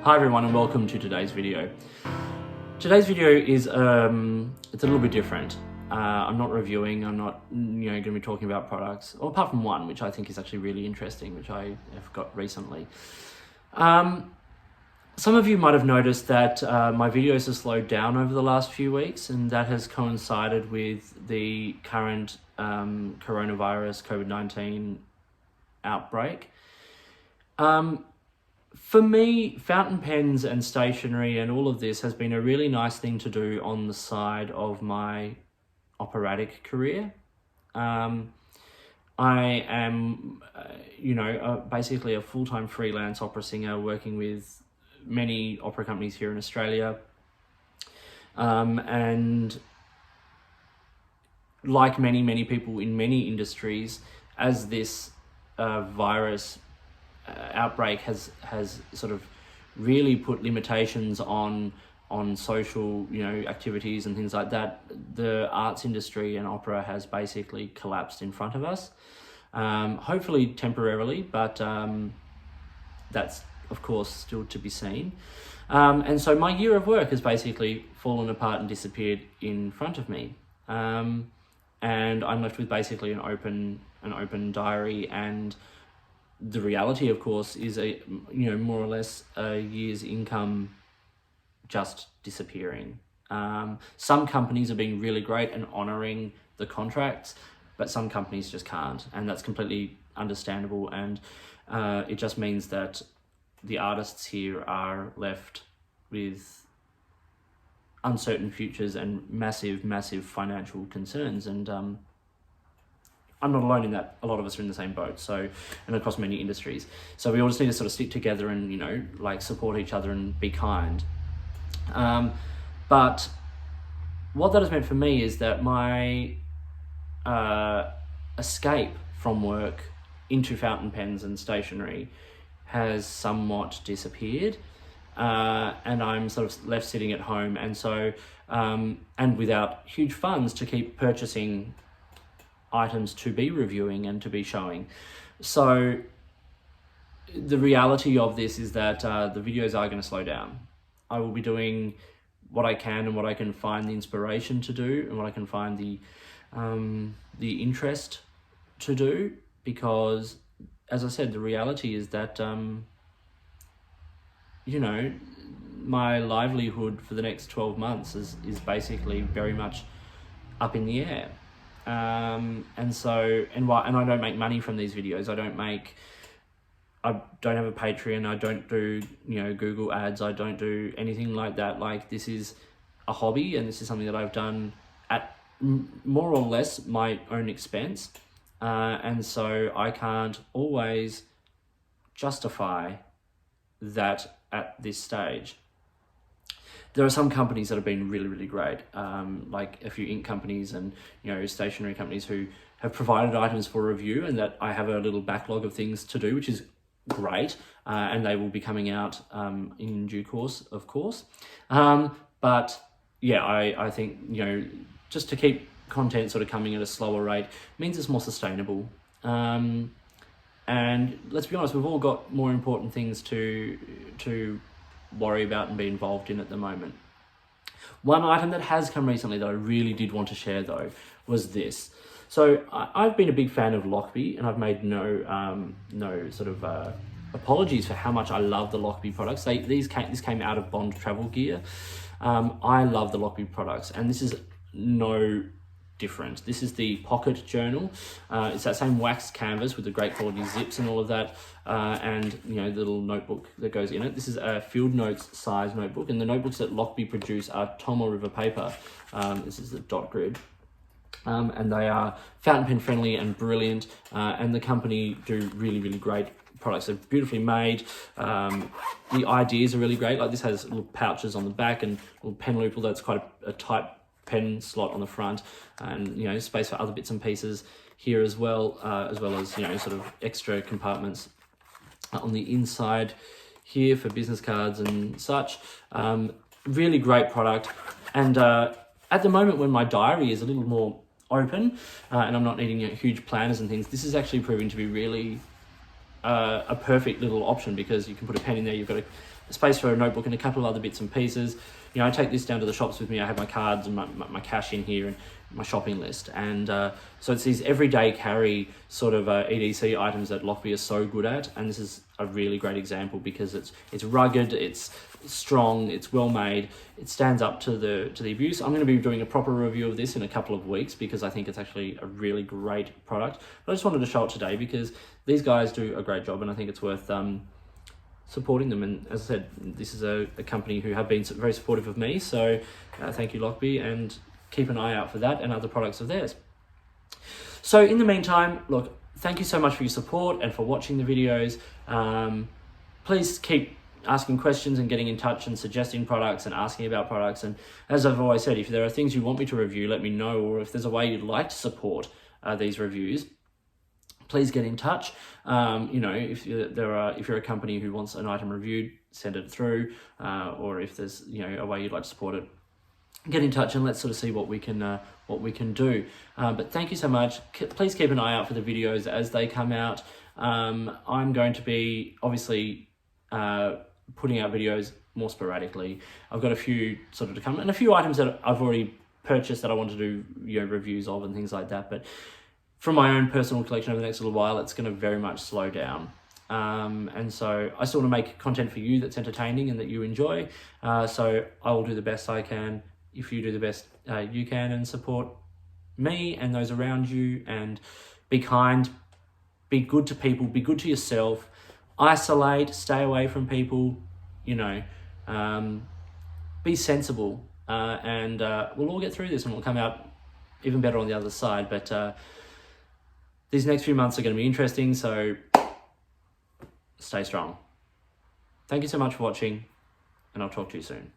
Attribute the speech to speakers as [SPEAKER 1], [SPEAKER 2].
[SPEAKER 1] Hi everyone and welcome to today's video. Today's video is it's a little bit different. I'm not reviewing, I'm not going to be talking about products, or apart from one which I think is actually really interesting, which I have got recently. Some of you might have noticed that my videos have slowed down over the last few weeks, and that has coincided with the current coronavirus COVID-19 outbreak. For me, fountain pens and stationery and all of this has been a really nice thing to do on the side of my operatic career. I am, basically a full-time freelance opera singer working with many opera companies here in Australia. And like many people in many industries, as this virus outbreak has sort of really put limitations on social activities and things like that, the arts industry and opera has basically collapsed in front of us, hopefully temporarily, but that's of course still to be seen. And so my year of work has basically fallen apart and disappeared in front of me, and I'm left with basically an open diary, and the reality, of course, is more or less a year's income just disappearing. Some companies are being really great and honouring the contracts, but some companies just can't, and that's completely understandable. And it just means that the artists here are left with uncertain futures and massive financial concerns. And I'm not alone in that. A lot of us are in the same boat. So, and across many industries. So we all just need to sort of stick together and, support each other and be kind. But what that has meant for me is that my escape from work into fountain pens and stationery has somewhat disappeared. And I'm sort of left sitting at home. And so, and without huge funds to keep purchasing items to be reviewing and to be showing. So the reality of this is that the videos are going to slow down. I will be doing what I can and what I can find the inspiration to do and what I can find the interest to do, because as I said, the reality is that my livelihood for the next 12 months is basically very much up in the air. And so, and I don't make money from these videos. I don't have a Patreon. I don't do, Google ads. I don't do anything like that. Like, this is a hobby, and this is something that I've done at more or less my own expense. And so I can't always justify that at this stage. There are some companies that have been really great, like a few ink companies and stationery companies who have provided items for review, and that I have a little backlog of things to do, which is great, and they will be coming out in due course, of course. But yeah, I think just to keep content sort of coming at a slower rate means it's more sustainable. And let's be honest, we've all got more important things to worry about and be involved in at the moment. One item that has come recently that I really did want to share though was this. So I've been a big fan of Lochby, and I've made no sort of apologies for how much I love the Lochby products. This came out of Bond Travel Gear. I love the Lochby products, and this is no different. This is the pocket journal. It's that same wax canvas with the great quality zips and all of that, and the little notebook that goes in it. This is a field notes size notebook, and the notebooks that Lochby produce are Tomo River paper. This is the dot grid, and they are fountain pen friendly and brilliant, and the company do really great products. They're beautifully made. The ideas are really great. Like, this has little pouches on the back and a little pen loop, although it's quite a tight pen slot on the front, and space for other bits and pieces here as well as sort of extra compartments on the inside here for business cards and such. Really great product. And at the moment, when my diary is a little more open and I'm not needing huge planners and things, this is actually proving to be really a perfect little option, because you can put a pen in there, you've got a space for a notebook and a couple of other bits and pieces. You know, I take this down to the shops with me. I have my cards and my cash in here and my shopping list. And so it's these everyday carry sort of EDC items that Lochby is so good at. And this is a really great example, because it's rugged, it's strong, it's well made, it stands up to the abuse. I'm going to be doing a proper review of this in a couple of weeks, because I think it's actually a really great product. But I just wanted to show it today because these guys do a great job, and I think it's worth supporting them. And as I said, this is a company who have been very supportive of me, so thank you, Lochby, and keep an eye out for that and other products of theirs. So in the meantime, look, thank you so much for your support and for watching the videos. Please keep asking questions and getting in touch and suggesting products and asking about products. And as I've always said, if there are things you want me to review, let me know, or if there's a way you'd like to support these reviews, please get in touch. You know, if you're a company who wants an item reviewed, send it through, or if there's, you know, a way you'd like to support it, get in touch and let's sort of see what we can do. But thank you so much. Please keep an eye out for the videos as they come out. I'm going to be obviously putting out videos more sporadically. I've got a few sort of to come, and a few items that I've already purchased that I want to do, you know, reviews of and things like that. But from my own personal collection over the next little while, it's going to very much slow down. And so I still want to make content for you that's entertaining and that you enjoy. So I will do the best I can. If you do the best you can, and support me and those around you, and be kind, be good to people, be good to yourself, isolate, stay away from people, you know, be sensible, and we'll all get through this and we'll come out even better on the other side. But these next few months are going to be interesting, so stay strong. Thank you so much for watching, and I'll talk to you soon.